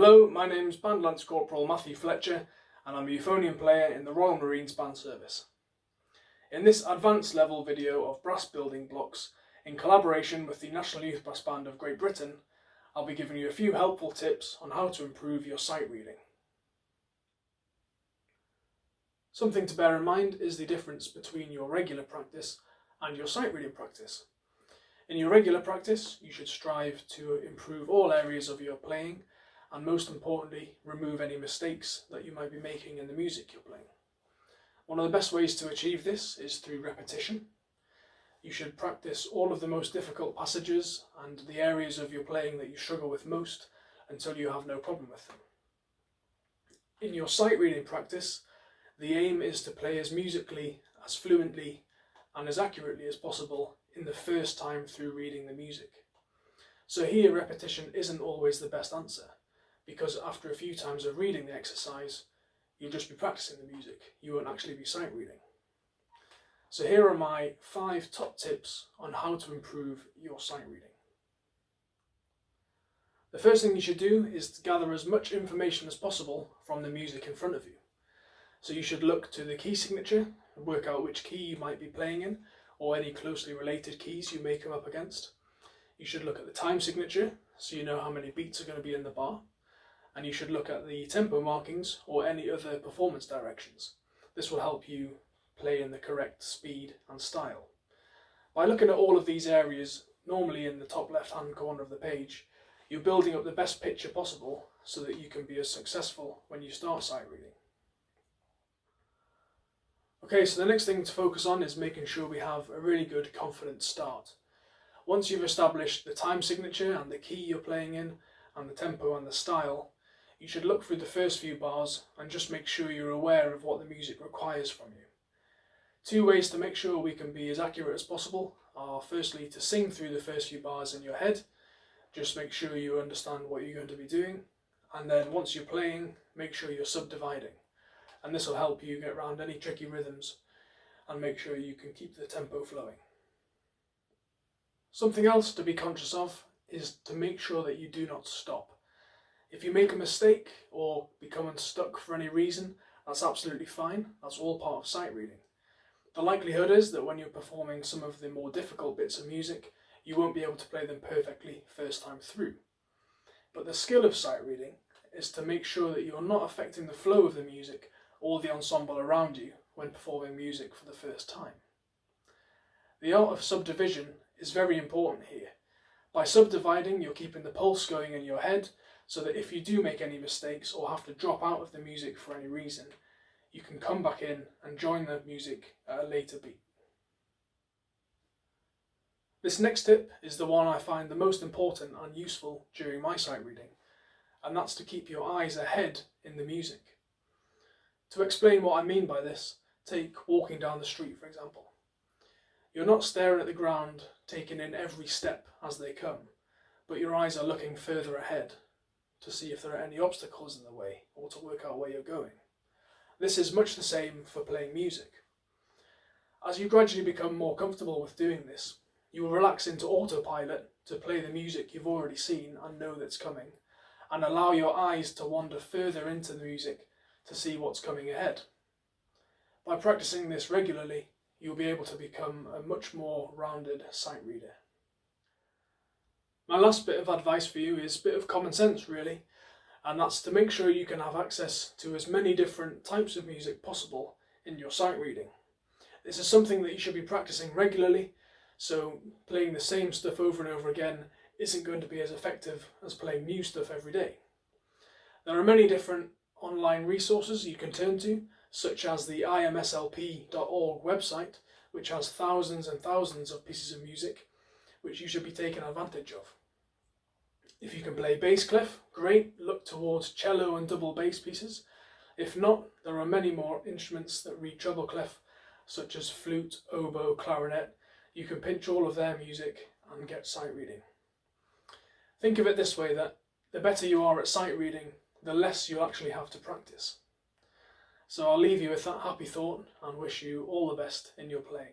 Hello, my name's Band Lance Corporal Matthew Fletcher and I'm a euphonium player in the Royal Marines Band Service. In this advanced level video of brass building blocks, in collaboration with the National Youth Brass Band of Great Britain, I'll be giving you a few helpful tips on how to improve your sight reading. Something to bear in mind is the difference between your regular practice and your sight reading practice. In your regular practice, you should strive to improve all areas of your playing and most importantly, remove any mistakes that you might be making in the music you're playing. One of the best ways to achieve this is through repetition. You should practice all of the most difficult passages and the areas of your playing that you struggle with most until you have no problem with them. In your sight reading practice, the aim is to play as musically, as fluently and as accurately as possible in the first time through reading the music. So here repetition isn't always the best answer, because after a few times of reading the exercise, you'll just be practicing the music, you won't actually be sight reading. So here are my 5 top tips on how to improve your sight reading. The first thing you should do is to gather as much information as possible from the music in front of you. So you should look to the key signature and work out which key you might be playing in, or any closely related keys you may come up against. You should look at the time signature, so you know how many beats are going to be in the bar. And you should look at the tempo markings or any other performance directions. This will help you play in the correct speed and style. By looking at all of these areas, normally in the top left hand corner of the page, you're building up the best picture possible so that you can be as successful when you start sight reading. Okay, so the next thing to focus on is making sure we have a really good confident start. Once you've established the time signature and the key you're playing in, and the tempo and the style, you should look through the first few bars and just make sure you're aware of what the music requires from you. 2 ways to make sure we can be as accurate as possible are firstly to sing through the first few bars in your head, just make sure you understand what you're going to be doing, and then once you're playing, make sure you're subdividing, and this will help you get around any tricky rhythms and make sure you can keep the tempo flowing. Something else to be conscious of is to make sure that you do not stop. If you make a mistake or become unstuck for any reason, that's absolutely fine. That's all part of sight reading. The likelihood is that when you're performing some of the more difficult bits of music, you won't be able to play them perfectly first time through. But the skill of sight reading is to make sure that you're not affecting the flow of the music or the ensemble around you when performing music for the first time. The art of subdivision is very important here. By subdividing, you're keeping the pulse going in your head, so that if you do make any mistakes or have to drop out of the music for any reason, you can come back in and join the music at a later beat. This next tip is the one I find the most important and useful during my sight reading, and that's to keep your eyes ahead in the music. To explain what I mean by this, take walking down the street for example. You're not staring at the ground, taking in every step as they come, but your eyes are looking further ahead to see if there are any obstacles in the way or to work out where you're going. This is much the same for playing music. As you gradually become more comfortable with doing this, you will relax into autopilot to play the music you've already seen and know that's coming, and allow your eyes to wander further into the music to see what's coming ahead. By practicing this regularly, you'll be able to become a much more rounded sight reader. My last bit of advice for you is a bit of common sense really, and that's to make sure you can have access to as many different types of music possible in your sight reading. This is something that you should be practicing regularly, so playing the same stuff over and over again isn't going to be as effective as playing new stuff every day. There are many different online resources you can turn to, such as the imslp.org website, which has thousands and thousands of pieces of music which you should be taking advantage of. If you can play bass clef, great, look towards cello and double bass pieces. If not, there are many more instruments that read treble clef, such as flute, oboe, clarinet. You can pinch all of their music and get sight reading. Think of it this way, that the better you are at sight reading, the less you actually have to practice. So I'll leave you with that happy thought and wish you all the best in your playing.